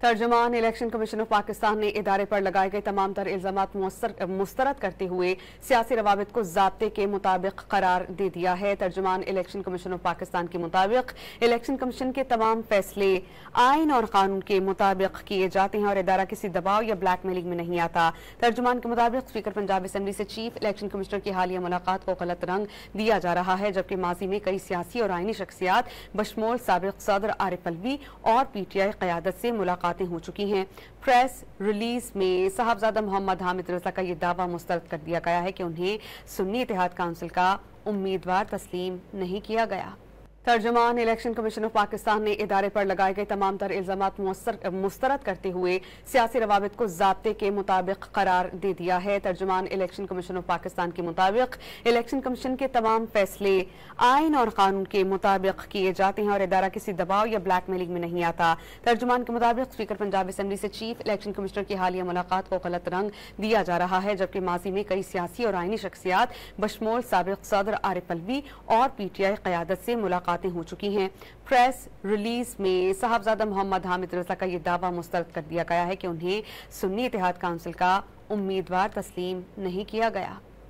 तर्जुमान election commission of Pakistan ने इदारे पर लगाए गए तमाम तर इल्जामात मुस्तरद करते हुए सियासी रवाबित को ज़ाब्ते के मुताबिक करार दे दिया है। तर्जुमान इलेक्शन कमीशन ऑफ पाकिस्तान के मुताबिक इलेक्शन कमीशन के तमाम फैसले आइन और कानून के मुताबिक किए जाते हैं और इदारा किसी दबाव या ब्लैक मेलिंग में नहीं आता। तर्जुमान के मुताबिक स्पीकर पंजाब असम्बली से चीफ इलेक्शन कमिश्नर की हालिया मुलाकात को गलत रंग दिया जा रहा है, जबकि माजी में कई सियासी और आइनी शख्सियात बशमोल साबिक सदर आरिफ अलवी और PTI क़यादत से मुलाकात हो चुकी हैं। प्रेस रिलीज में साहबजादा मोहम्मद हामिद रजा का ये दावा मुस्तरद कर दिया गया है कि उन्हें सुन्नी इत्तेहाद काउंसिल का उम्मीदवार तस्लीम नहीं किया गया। तर्जुमान इलेक्शन कमीशन ऑफ पाकिस्तान ने इदारे पर लगाए गए तमाम तर इल्जामात मुस्तरद करते हुए सियासी रवाबित को ज़ाब्ते के मुताबिक करार दे दिया है। तर्जुमान इलेक्शन कमीशन ऑफ पाकिस्तान के मुताबिक इलेक्शन कमीशन के तमाम फैसले आइन और कानून के मुताबिक किए जाते हैं और इदारा किसी दबाव या ब्लैक मेलिंग में नहीं आता। तर्जुमान के मुताबिक स्पीकर पंजाब असम्बली से चीफ इलेक्शन कमिश्नर की हालिया मुलाकात को गलत रंग दिया जा रहा है, जबकि माजी में कई सियासी और आइनी शख्सियात बशमोल साबिक सदर आरिफ अलवी और PTI क़यादत से मुलाकात हो चुकी हैं। प्रेस रिलीज में साहबजादा मोहम्मद हामिद रजा का ये दावा मुस्तरद कर दिया गया है कि उन्हें सुन्नी इत्तेहाद काउंसिल का उम्मीदवार तस्लीम नहीं किया गया।